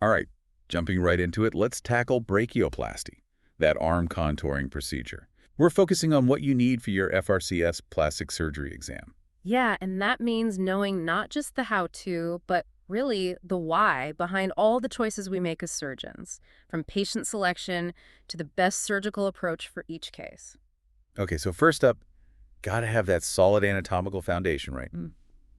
All right, jumping right into it, let's tackle brachioplasty, that arm contouring procedure. We're focusing on what you need for your FRCS plastic surgery exam. Yeah, and that means knowing not just the how-to, but really the why behind all the choices we make as surgeons, from patient selection to the best surgical approach for each case. Okay, so first up, gotta have that solid anatomical foundation, right? Mm.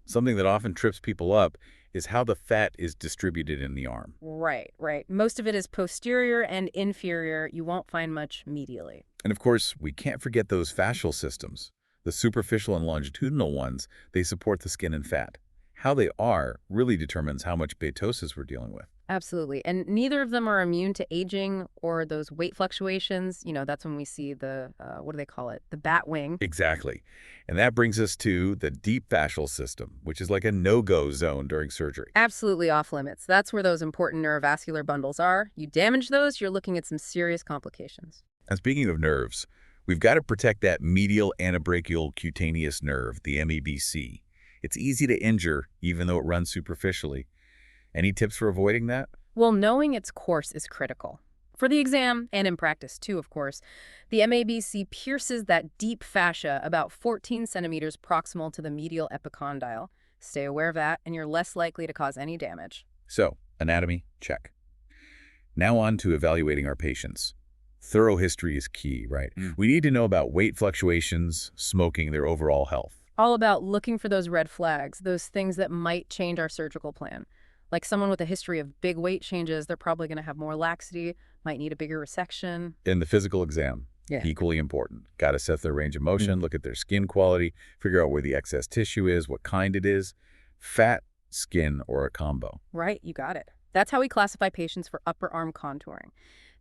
Something that often trips people up is how the fat is distributed in the arm. Right, right. Most of it is posterior and inferior. You won't find much medially. And of course, we can't forget those fascial systems. The superficial and longitudinal ones, they support the skin and fat. How they are really determines how much betosis we're dealing with. Absolutely. And neither of them are immune to aging or those weight fluctuations. That's when we see the, what do they call it? The bat wing. Exactly. And that brings us to the deep fascial system, which is like a no-go zone during surgery. Absolutely off limits. That's where those important neurovascular bundles are. You damage those, you're looking at some serious complications. And speaking of nerves, we've got to protect that medial antebrachial cutaneous nerve, the MEBC. It's easy to injure, even though it runs superficially. Any tips for avoiding that? Well, knowing its course is critical. For the exam, and in practice too, of course, the MABC pierces that deep fascia about 14 centimeters proximal to the medial epicondyle. Stay aware of that, and you're less likely to cause any damage. So, anatomy, check. Now on to evaluating our patients. Thorough history is key, right? We need to know about weight fluctuations, smoking, their overall health. All about looking for those red flags, those things that might change our surgical plan. Like someone with a history of big weight changes, they're probably going to have more laxity, might need a bigger resection. In the physical exam, Yeah. equally important. Got to assess their range of motion, look at their skin quality, figure out where the excess tissue is, what kind it is, fat, skin, or a combo. Right, you got it. That's how we classify patients for upper arm contouring.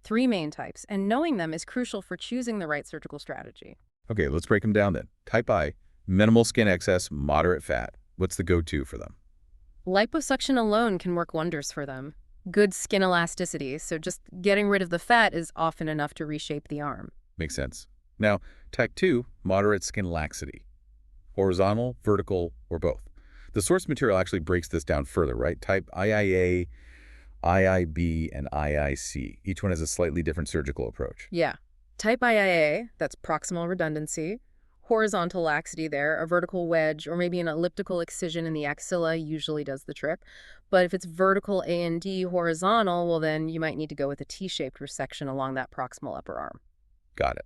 Three main types, and knowing them is crucial for choosing the right surgical strategy. Okay, let's break them down then. Type I, minimal skin excess, moderate fat. What's the go-to for them? Liposuction alone can work wonders for them. Good skin elasticity, so just getting rid of the fat is often enough to reshape the arm. Makes sense. Now, type 2, moderate skin laxity. Horizontal, vertical, or both. The source material actually breaks this down further, right? Type IIA, IIB, and IIC. Each one has a slightly different surgical approach. Yeah. Type IIA, that's proximal redundancy. Horizontal laxity there, a vertical wedge, or maybe an elliptical excision in the axilla usually does the trick. But if it's vertical A and D horizontal, well then you might need to go with a T-shaped resection along that proximal upper arm. Got it.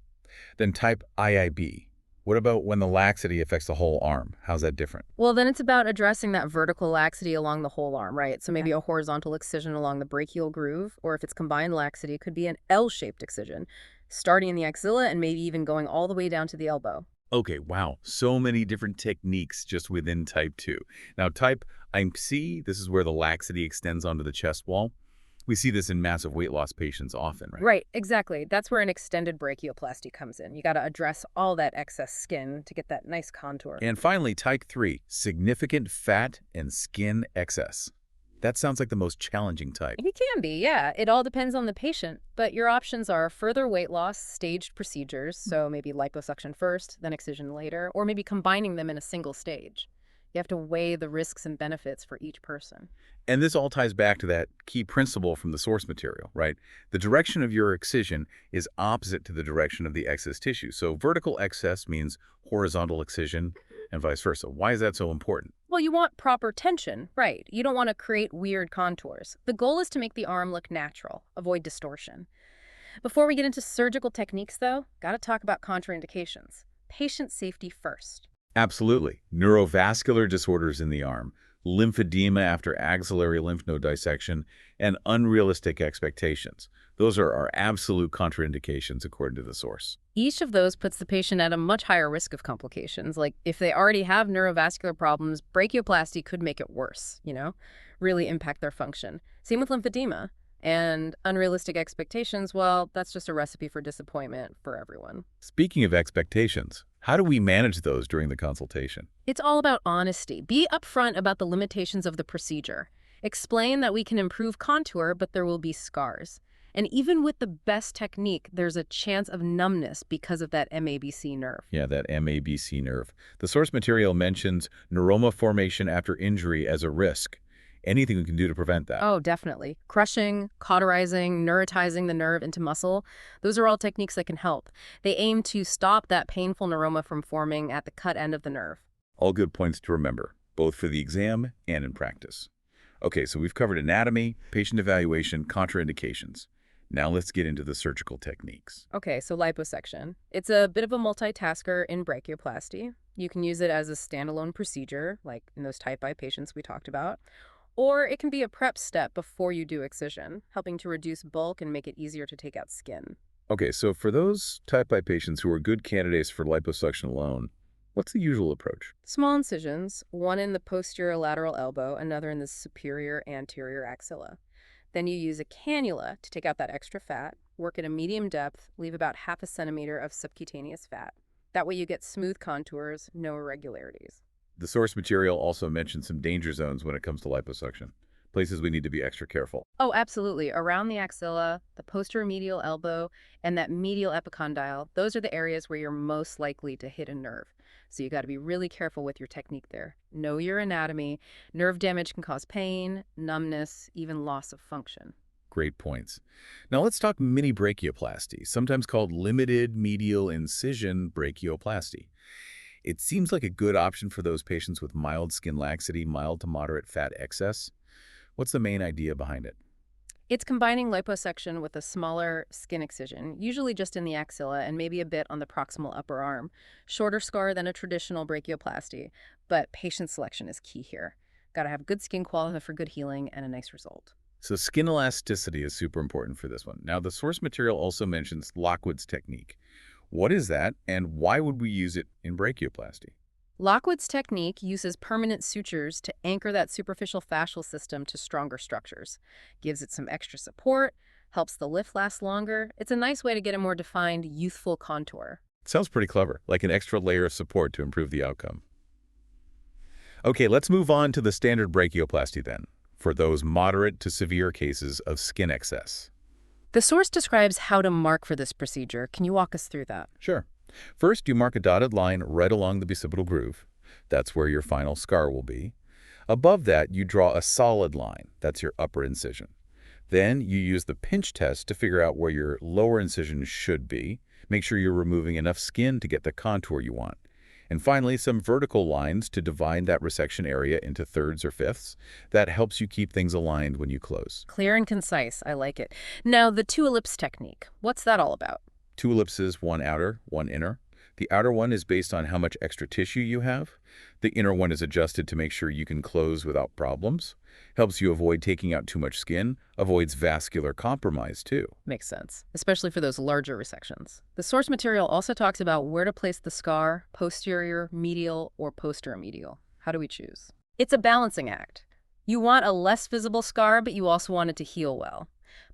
Then type IIB. What about when the laxity affects the whole arm? How's that different? Well, then it's about addressing that vertical laxity along the whole arm, right? So maybe a horizontal excision along the brachial groove, or if it's combined laxity, it could be an L-shaped excision, starting in the axilla and maybe even going all the way down to the elbow. Okay, wow. So many different techniques just within type 2. Now, type IMC, this is where the laxity extends onto the chest wall. We see this in massive weight loss patients often, right? Right, exactly. That's where an extended brachioplasty comes in. You got to address all that excess skin to get that nice contour. And finally, type 3, significant fat and skin excess. That sounds like the most challenging type. It can be, yeah. It all depends on the patient, but your options are further weight loss, staged procedures, so maybe liposuction first, then excision later, or maybe combining them in a single stage. You have to weigh the risks and benefits for each person. And this all ties back to that key principle from the source material, right? The direction of your excision is opposite to the direction of the excess tissue. So vertical excess means horizontal excision and vice versa. Why is that so important? Well, you want proper tension, right? You don't want to create weird contours. The goal is to make the arm look natural, avoid distortion. Before we get into surgical techniques, though, got to talk about contraindications. Patient safety first. Absolutely. Neurovascular disorders in the arm, lymphedema after axillary lymph node dissection, and unrealistic expectations. Those are our absolute contraindications according to the source. Each of those puts the patient at a much higher risk of complications. Like if they already have neurovascular problems, brachioplasty could make it worse, really impact their function. Same with lymphedema. And unrealistic expectations, well, that's just a recipe for disappointment for everyone. Speaking of expectations, how do we manage those during the consultation? It's all about honesty. Be upfront about the limitations of the procedure. Explain that we can improve contour, but there will be scars. And even with the best technique, there's a chance of numbness because of that MABC nerve. Yeah, that MABC nerve. The source material mentions neuroma formation after injury as a risk. Anything we can do to prevent that. Oh, definitely. Crushing, cauterizing, neurotizing the nerve into muscle, those are all techniques that can help. They aim to stop that painful neuroma from forming at the cut end of the nerve. All good points to remember, both for the exam and in practice. Okay, so we've covered anatomy, patient evaluation, contraindications. Now let's get into the surgical techniques. Okay, so liposuction. It's a bit of a multitasker in brachioplasty. You can use it as a standalone procedure, like in those type I patients we talked about. Or it can be a prep step before you do excision, helping to reduce bulk and make it easier to take out skin. Okay, so for those type I patients who are good candidates for liposuction alone, what's the usual approach? Small incisions, one in the posterior lateral elbow, another in the superior anterior axilla. Then you use a cannula to take out that extra fat, work at a medium depth, leave about half a centimeter of subcutaneous fat. That way you get smooth contours, no irregularities. The source material also mentions some danger zones when it comes to liposuction, places we need to be extra careful. Oh, absolutely. Around the axilla, the posterior medial elbow, and that medial epicondyle, those are the areas where you're most likely to hit a nerve. So you got to be really careful with your technique there. Know your anatomy. Nerve damage can cause pain, numbness, even loss of function. Great points. Now let's talk mini brachioplasty, sometimes called limited medial incision brachioplasty. It seems like a good option for those patients with mild skin laxity, mild to moderate fat excess. What's the main idea behind it? It's combining liposuction with a smaller skin excision, usually just in the axilla and maybe a bit on the proximal upper arm. Shorter scar than a traditional brachioplasty, but patient selection is key here. Got to have good skin quality for good healing and a nice result. So skin elasticity is super important for this one. Now the source material also mentions Lockwood's technique. What is that, and why would we use it in brachioplasty? Lockwood's technique uses permanent sutures to anchor that superficial fascial system to stronger structures. Gives it some extra support, helps the lift last longer. It's a nice way to get a more defined, youthful contour. Sounds pretty clever, like an extra layer of support to improve the outcome. Okay, let's move on to the standard brachioplasty then, for those moderate to severe cases of skin excess. The source describes how to mark for this procedure. Can you walk us through that? Sure. First, you mark a dotted line right along the bicipital groove. That's where your final scar will be. Above that, you draw a solid line. That's your upper incision. Then you use the pinch test to figure out where your lower incision should be. Make sure you're removing enough skin to get the contour you want. And finally, some vertical lines to divide that resection area into thirds or fifths. That helps you keep things aligned when you close. Clear and concise. I like it. Now, the two ellipse technique. What's that all about? Two ellipses, one outer, one inner. The outer one is based on how much extra tissue you have. The inner one is adjusted to make sure you can close without problems. Helps you avoid taking out too much skin. Avoids vascular compromise, too. Makes sense, especially for those larger resections. The source material also talks about where to place the scar, posterior, medial, or posteromedial. How do we choose? It's a balancing act. You want a less visible scar, but you also want it to heal well.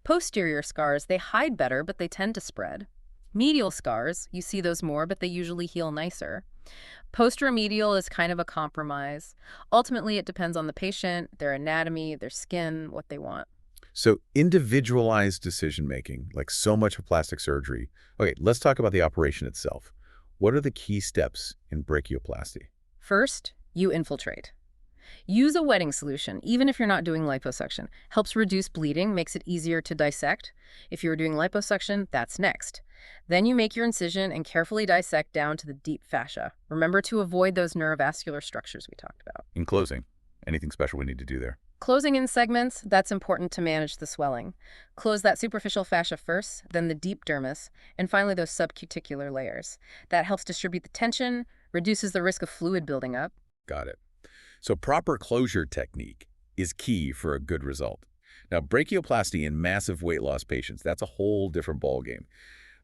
Posterior scars, they hide better, but they tend to spread. Medial scars, you see those more, but they usually heal nicer. Posteromedial is kind of a compromise. Ultimately, it depends on the patient, their anatomy, their skin, what they want. So individualized decision-making, like so much of plastic surgery. Okay, let's talk about the operation itself. What are the key steps in brachioplasty? First, you infiltrate. Use a wetting solution, even if you're not doing liposuction. Helps reduce bleeding, makes it easier to dissect. If you're doing liposuction, that's next. Then you make your incision and carefully dissect down to the deep fascia. Remember to avoid those neurovascular structures we talked about. In closing, anything special we need to do there? Closing in segments, that's important to manage the swelling. Close that superficial fascia first, then the deep dermis, and finally those subcuticular layers. That helps distribute the tension, reduces the risk of fluid building up. Got it. So proper closure technique is key for a good result. Now, brachioplasty in massive weight loss patients, that's a whole different ballgame.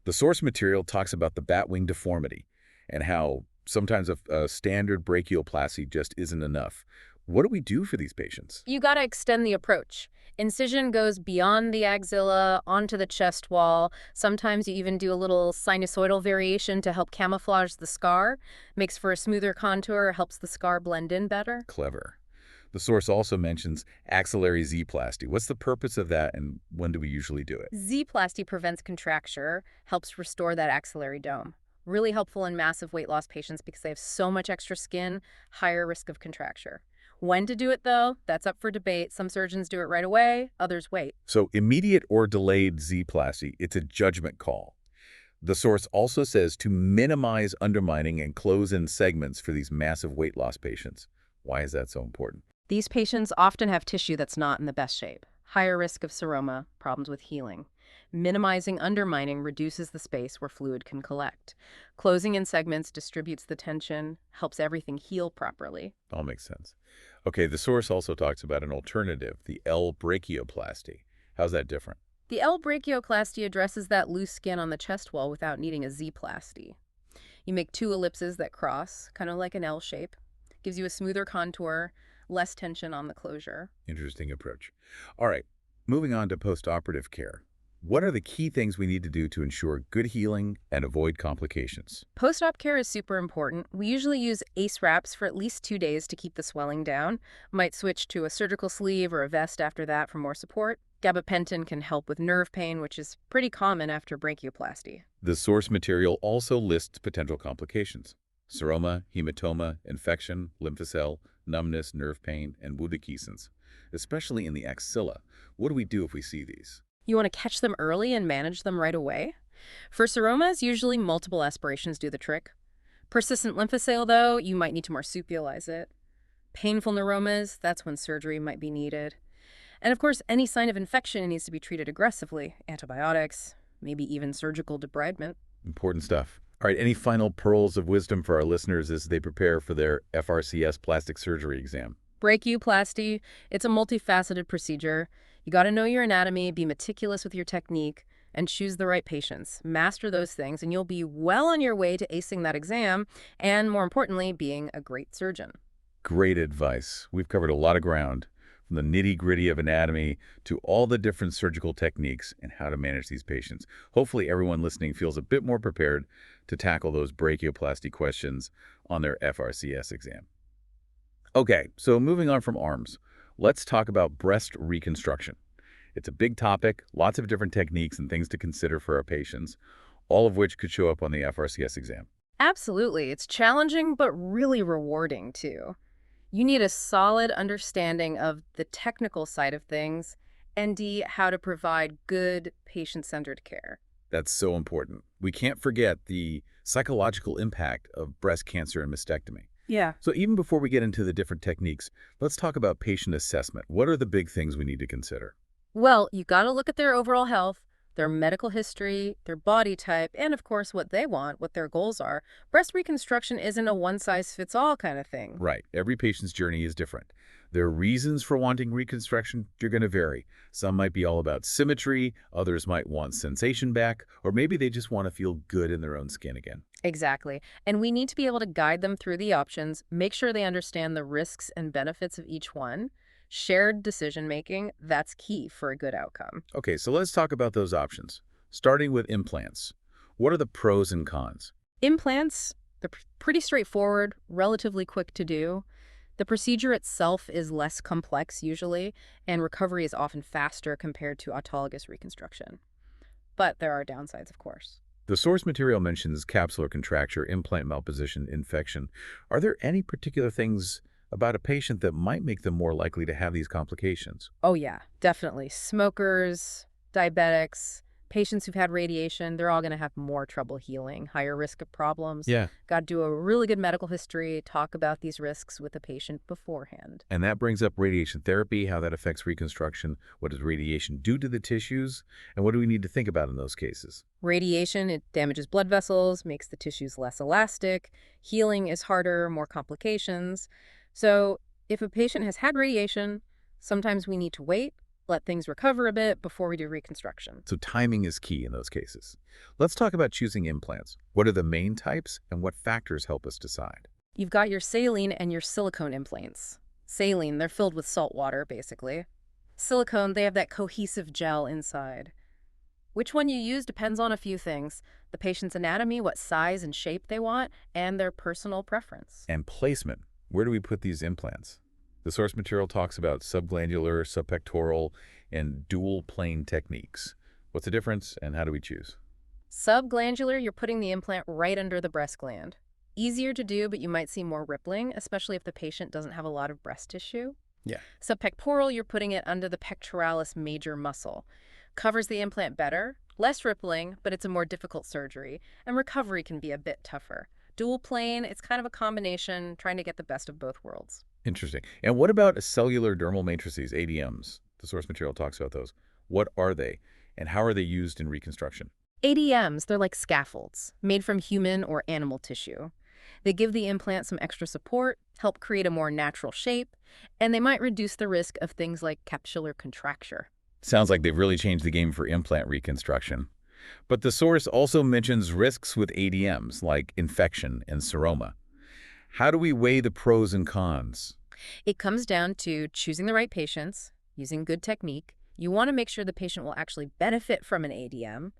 The source material talks about the bat wing deformity and how sometimes a standard brachioplasty just isn't enough. What do we do for these patients? You got to extend the approach. Incision goes beyond the axilla, onto the chest wall. Sometimes you even do a little sinusoidal variation to help camouflage the scar. Makes for a smoother contour, helps the scar blend in better. Clever. The source also mentions axillary Z-plasty. What's the purpose of that, and when do we usually do it? Z-plasty prevents contracture, helps restore that axillary dome. Really helpful in massive weight loss patients because they have so much extra skin, higher risk of contracture. When to do it, though, that's up for debate. Some surgeons do it right away, others wait. So immediate or delayed Z-plasty, it's a judgment call. The source also says to minimize undermining and close in segments for these massive weight loss patients. Why is that so important? These patients often have tissue that's not in the best shape, higher risk of seroma, problems with healing. Minimizing undermining reduces the space where fluid can collect. Closing in segments distributes the tension, helps everything heal properly. All makes sense. Okay, the source also talks about an alternative, the L-brachioplasty. How's that different? The L-brachioplasty addresses that loose skin on the chest wall without needing a Z-plasty. You make two ellipses that cross, kind of like an L shape. Gives you a smoother contour, less tension on the closure. Interesting approach. All right, moving on to postoperative care. What are the key things we need to do to ensure good healing and avoid complications? Post-op care is super important. We usually use ACE wraps for at least 2 days to keep the swelling down. Might switch to a surgical sleeve or a vest after that for more support. Gabapentin can help with nerve pain, which is pretty common after brachioplasty. The source material also lists potential complications: seroma, hematoma, infection, lymphocele, numbness, nerve pain, and wound adhesions, especially in the axilla. What do we do if we see these? You want to catch them early and manage them right away? For seromas, usually multiple aspirations do the trick. Persistent lymphocele, though, you might need to marsupialize it. Painful neuromas, that's when surgery might be needed. And of course, any sign of infection needs to be treated aggressively. Antibiotics, maybe even surgical debridement. Important stuff. All right, any final pearls of wisdom for our listeners as they prepare for their FRCS plastic surgery exam? Brachioplasty, it's a multifaceted procedure. You got to know your anatomy, be meticulous with your technique, and choose the right patients. Master those things, and you'll be well on your way to acing that exam, and more importantly, being a great surgeon. Great advice. We've covered a lot of ground, from the nitty-gritty of anatomy to all the different surgical techniques and how to manage these patients. Hopefully everyone listening feels a bit more prepared to tackle those brachioplasty questions on their FRCS exam. Okay, so moving on from arms, let's talk about breast reconstruction. It's a big topic, lots of different techniques and things to consider for our patients, all of which could show up on the FRCS exam. Absolutely. It's challenging, but really rewarding, too. You need a solid understanding of the technical side of things, and how to provide good patient-centered care. That's so important. We can't forget the psychological impact of breast cancer and mastectomy. Yeah. So even before we get into the different techniques, let's talk about patient assessment. What are the big things we need to consider? Well, you got to look at their overall health, their medical history, their body type, and of course what they want, what their goals are. Breast reconstruction isn't a one-size-fits-all kind of thing. Right. Every patient's journey is different. Their reasons for wanting reconstruction are going to vary. Some might be all about symmetry, others might want sensation back, or maybe they just want to feel good in their own skin again. Exactly. And we need to be able to guide them through the options, make sure they understand the risks and benefits of each one. Shared decision-making, that's key for a good outcome. Okay, so let's talk about those options. Starting with implants. What are the pros and cons? Implants, they're pretty straightforward, relatively quick to do. The procedure itself is less complex usually, and recovery is often faster compared to autologous reconstruction. But there are downsides, of course. The source material mentions capsular contracture, implant malposition, infection. Are there any particular things about a patient that might make them more likely to have these complications? Oh yeah, definitely. Smokers, diabetics, patients who've had radiation, they're all going to have more trouble healing, higher risk of problems. Yeah. Got to do a really good medical history, talk about these risks with the patient beforehand. And that brings up radiation therapy, how that affects reconstruction. What does radiation do to the tissues? And what do we need to think about in those cases? Radiation, it damages blood vessels, makes the tissues less elastic. Healing is harder, more complications. So if a patient has had radiation, sometimes we need to wait, let things recover a bit before we do reconstruction. So timing is key in those cases. Let's talk about choosing implants. What are the main types and what factors help us decide? You've got your saline and your silicone implants. Saline, they're filled with salt water, basically. Silicone, they have that cohesive gel inside. Which one you use depends on a few things: the patient's anatomy, what size and shape they want, and their personal preference. And placement. Where do we put these implants? The source material talks about subglandular, subpectoral, and dual plane techniques. What's the difference and how do we choose? Subglandular, you're putting the implant right under the breast gland. Easier to do, but you might see more rippling, especially if the patient doesn't have a lot of breast tissue. Yeah. Subpectoral, you're putting it under the pectoralis major muscle. Covers the implant better, less rippling, but it's a more difficult surgery, and recovery can be a bit tougher. Dual plane, it's kind of a combination, trying to get the best of both worlds. Interesting. And what about cellular dermal matrices, ADMs? The source material talks about those. What are they, and how are they used in reconstruction? ADMs, they're like scaffolds, made from human or animal tissue. They give the implant some extra support, help create a more natural shape, and they might reduce the risk of things like capsular contracture. Sounds like they've really changed the game for implant reconstruction. But the source also mentions risks with ADMs, like infection and seroma. How do we weigh the pros and cons? It comes down to choosing the right patients, using good technique. You want to make sure the patient will actually benefit from an ADM,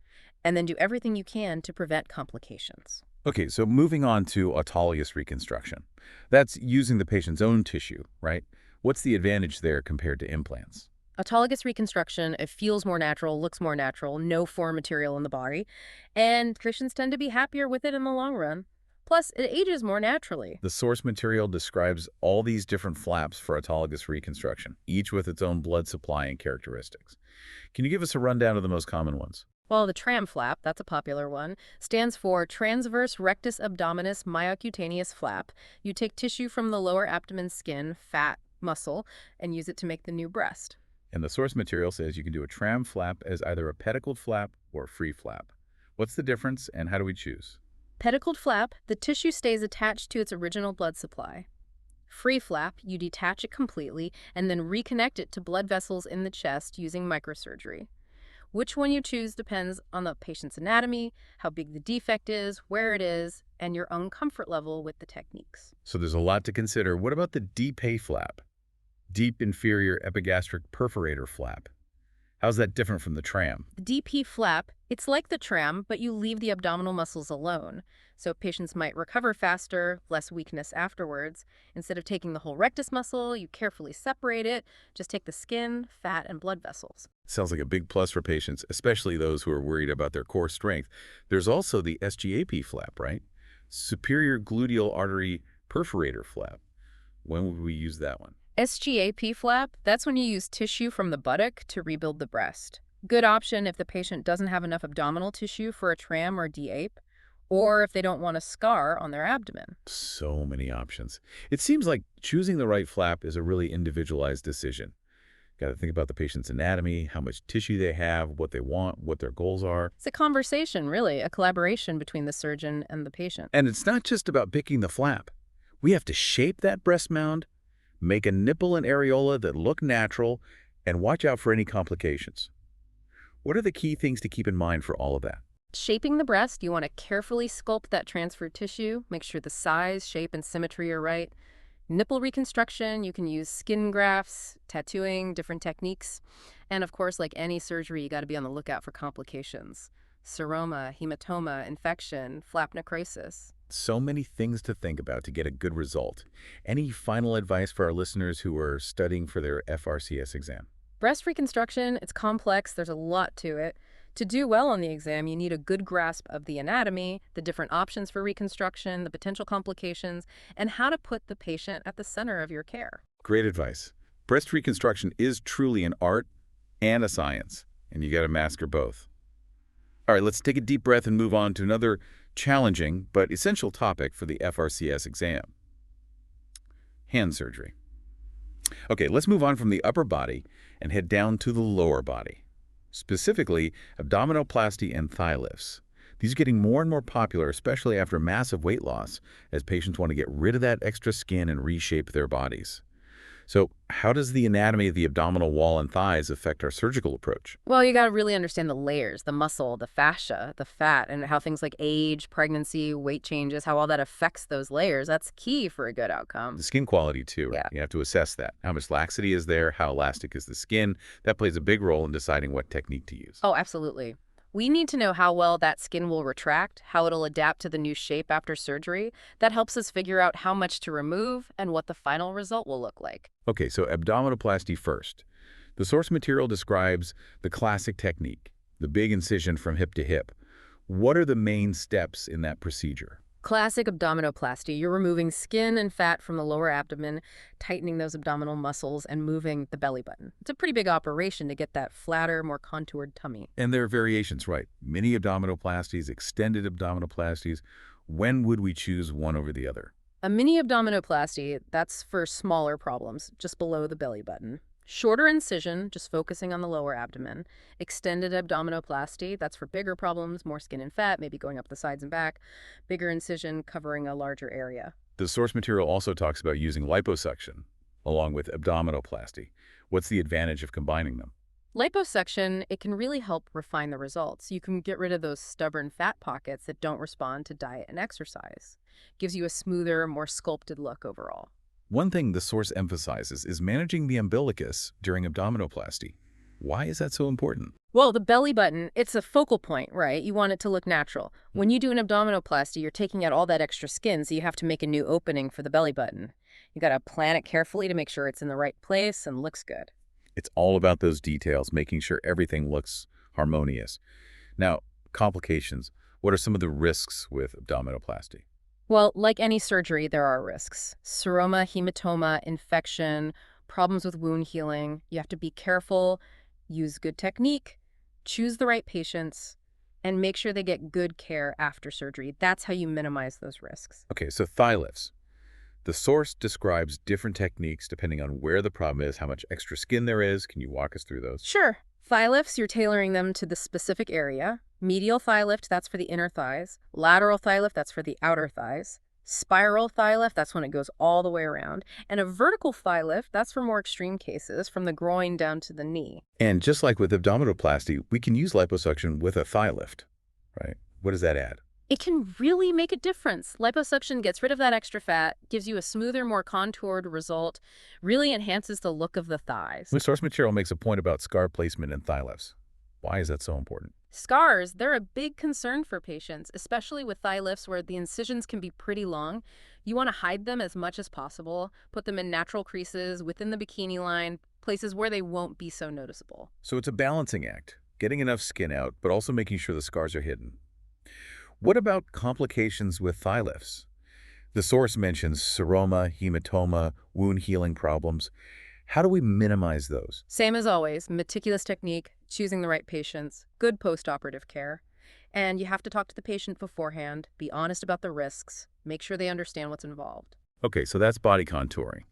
and then do everything you can to prevent complications. Okay, so moving on to autologous reconstruction. That's using the patient's own tissue, right? What's the advantage there compared to implants? Autologous reconstruction, it feels more natural, looks more natural, no foreign material in the body, and patients tend to be happier with it in the long run. Plus, it ages more naturally. The source material describes all these different flaps for autologous reconstruction, each with its own blood supply and characteristics. Can you give us a rundown of the most common ones? Well, the TRAM flap, that's a popular one, stands for transverse rectus abdominis myocutaneous flap. You take tissue from the lower abdomen skin, fat, muscle, and use it to make the new breast. And the source material says you can do a tram flap as either a pedicled flap or a free flap. What's the difference, and how do we choose? Pedicled flap, the tissue stays attached to its original blood supply. Free flap, you detach it completely and then reconnect it to blood vessels in the chest using microsurgery. Which one you choose depends on the patient's anatomy, how big the defect is, where it is, and your own comfort level with the techniques. So there's a lot to consider. What about the DPA flap? Deep inferior epigastric perforator flap. How's that different from the tram? The DP flap, it's like the tram, but you leave the abdominal muscles alone. So patients might recover faster, less weakness afterwards. Instead of taking the whole rectus muscle, you carefully separate it. Just take the skin, fat, and blood vessels. Sounds like a big plus for patients, especially those who are worried about their core strength. There's also the SGAP flap, right? Superior gluteal artery perforator flap. When would we use that one? SGAP flap, that's when you use tissue from the buttock to rebuild the breast. Good option if the patient doesn't have enough abdominal tissue for a tram or DAPE, or if they don't want a scar on their abdomen. So many options. It seems like choosing the right flap is a really individualized decision. Got to think about the patient's anatomy, how much tissue they have, what they want, what their goals are. It's a conversation, really, a collaboration between the surgeon and the patient. And it's not just about picking the flap. We have to shape that breast mound, make a nipple and areola that look natural, and watch out for any complications. What are the key things to keep in mind for all of that? Shaping the breast, you want to carefully sculpt that transferred tissue, make sure the size, shape, and symmetry are right. Nipple reconstruction, you can use skin grafts, tattooing, different techniques. And of course, like any surgery, you got to be on the lookout for complications. Seroma, hematoma, infection, flap necrosis. So many things to think about to get a good result. Any final advice for our listeners who are studying for their FRCS exam? Breast reconstruction, it's complex, there's a lot to it. To do well on the exam, you need a good grasp of the anatomy, the different options for reconstruction, the potential complications, and how to put the patient at the center of your care. Great advice. Breast reconstruction is truly an art and a science, and you got to master both. All right, let's take a deep breath and move on to another challenging but essential topic for the FRCS exam. Hand surgery. Okay, let's move on from the upper body and head down to the lower body. Specifically, abdominoplasty and thigh lifts. These are getting more and more popular, especially after massive weight loss, as patients want to get rid of that extra skin and reshape their bodies. So how does the anatomy of the abdominal wall and thighs affect our surgical approach? Well, you got to really understand the layers, the muscle, the fascia, the fat, and how things like age, pregnancy, weight changes, how all that affects those layers. That's key for a good outcome. The skin quality too, right? Yeah. You have to assess that. How much laxity is there? How elastic is the skin? That plays a big role in deciding what technique to use. Oh, absolutely. We need to know how well that skin will retract, how it'll adapt to the new shape after surgery. That helps us figure out how much to remove and what the final result will look like. Okay, so abdominoplasty first. The source material describes the classic technique, the big incision from hip to hip. What are the main steps in that procedure? Classic abdominoplasty. You're removing skin and fat from the lower abdomen, tightening those abdominal muscles, and moving the belly button. It's a pretty big operation to get that flatter, more contoured tummy. And there are variations, right? Mini abdominoplasties, extended abdominoplasties. When would we choose one over the other? A mini abdominoplasty, that's for smaller problems, just below the belly button. Shorter incision, just focusing on the lower abdomen. Extended abdominoplasty, that's for bigger problems, more skin and fat, maybe going up the sides and back. Bigger incision covering a larger area. The source material also talks about using liposuction along with abdominoplasty. What's the advantage of combining them? Liposuction, it can really help refine the results. You can get rid of those stubborn fat pockets that don't respond to diet and exercise. Gives you a smoother, more sculpted look overall. One thing the source emphasizes is managing the umbilicus during abdominoplasty. Why is that so important? Well, the belly button, it's a focal point, right? You want it to look natural. When you do an abdominoplasty, you're taking out all that extra skin, so you have to make a new opening for the belly button. You got to plan it carefully to make sure it's in the right place and looks good. It's all about those details, making sure everything looks harmonious. Now, complications. What are some of the risks with abdominoplasty? Well, like any surgery, there are risks. Seroma, hematoma, infection, problems with wound healing. You have to be careful, use good technique, choose the right patients, and make sure they get good care after surgery. That's how you minimize those risks. Okay, so thigh lifts. The source describes different techniques depending on where the problem is, how much extra skin there is. Can you walk us through those? Sure. Thigh lifts, you're tailoring them to the specific area. Medial thigh lift, that's for the inner thighs. Lateral thigh lift, that's for the outer thighs. Spiral thigh lift, that's when it goes all the way around. And a vertical thigh lift, that's for more extreme cases, from the groin down to the knee. And just like with abdominoplasty, we can use liposuction with a thigh lift, right? What does that add? It can really make a difference. Liposuction gets rid of that extra fat, gives you a smoother, more contoured result, really enhances the look of the thighs. The source material makes a point about scar placement in thigh lifts. Why is that so important? Scars, they're a big concern for patients, especially with thigh lifts where the incisions can be pretty long. You want to hide them as much as possible, put them in natural creases within the bikini line, places where they won't be so noticeable. So it's a balancing act, getting enough skin out, but also making sure the scars are hidden. What about complications with thigh lifts? The source mentions seroma, hematoma, wound healing problems. How do we minimize those? Same as always, meticulous technique, choosing the right patients, good post-operative care. And you have to talk to the patient beforehand, be honest about the risks, make sure they understand what's involved. Okay, so that's body contouring.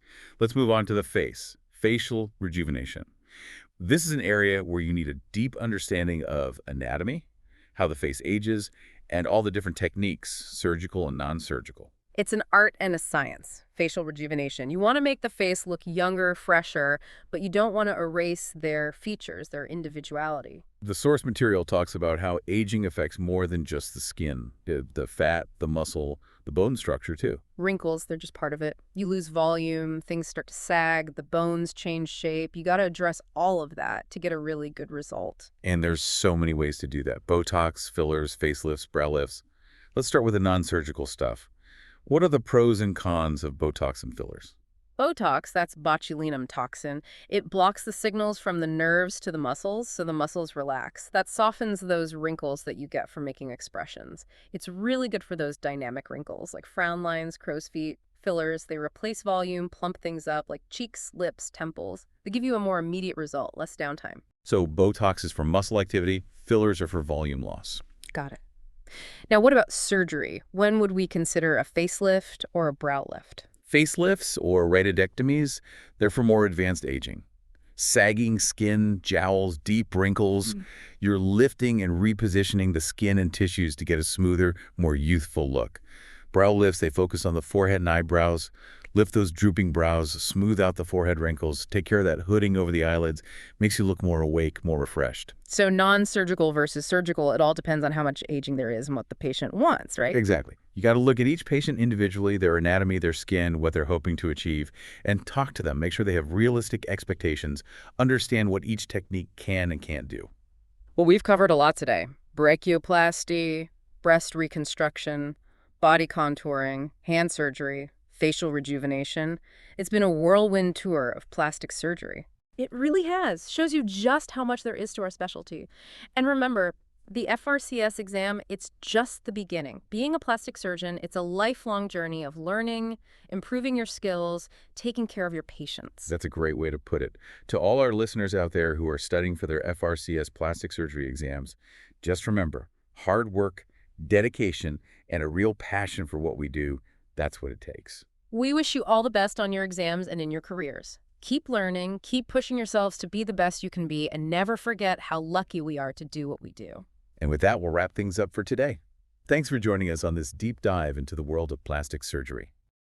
Let's move on to the face, facial rejuvenation. This is an area where you need a deep understanding of anatomy, how the face ages, and all the different techniques, surgical and non-surgical. It's an art and a science, facial rejuvenation. You want to make the face look younger, fresher, but you don't want to erase their features, their individuality. The source material talks about how aging affects more than just the skin, the fat, the muscle, the bone structure too. Wrinkles, they're just part of it. You lose volume, things start to sag, the bones change shape. You got to address all of that to get a really good result. And there's so many ways to do that. Botox, fillers, facelifts, brow lifts. Let's start with the non-surgical stuff. What are the pros and cons of Botox and fillers? Botox, that's botulinum toxin. It blocks the signals from the nerves to the muscles, so the muscles relax. That softens those wrinkles that you get from making expressions. It's really good for those dynamic wrinkles, like frown lines, crow's feet. Fillers, they replace volume, plump things up, like cheeks, lips, temples. They give you a more immediate result, less downtime. So Botox is for muscle activity, fillers are for volume loss. Got it. Now, what about surgery? When would we consider a facelift or a brow lift? Facelifts or rhytidectomies, they're for more advanced aging. Sagging skin, jowls, deep wrinkles. You're lifting and repositioning the skin and tissues to get a smoother, more youthful look. Brow lifts, they focus on the forehead and eyebrows, lift those drooping brows, smooth out the forehead wrinkles, take care of that hooding over the eyelids, makes you look more awake, more refreshed. So non-surgical versus surgical, it all depends on how much aging there is and what the patient wants, right? Exactly. You got to look at each patient individually, their anatomy, their skin, what they're hoping to achieve, and talk to them. Make sure they have realistic expectations, understand what each technique can and can't do. Well, we've covered a lot today. Brachioplasty, breast reconstruction, body contouring, hand surgery, facial rejuvenation. It's been a whirlwind tour of plastic surgery. It really has. Shows you just how much there is to our specialty. And remember, The FRCS exam, it's just the beginning. Being a plastic surgeon, it's a lifelong journey of learning, improving your skills, taking care of your patients. That's a great way to put it. To all our listeners out there who are studying for their FRCS plastic surgery exams, just remember, hard work, dedication, and a real passion for what we do, that's what it takes. We wish you all the best on your exams and in your careers. Keep learning, keep pushing yourselves to be the best you can be, and never forget how lucky we are to do what we do. And with that, we'll wrap things up for today. Thanks for joining us on this deep dive into the world of plastic surgery.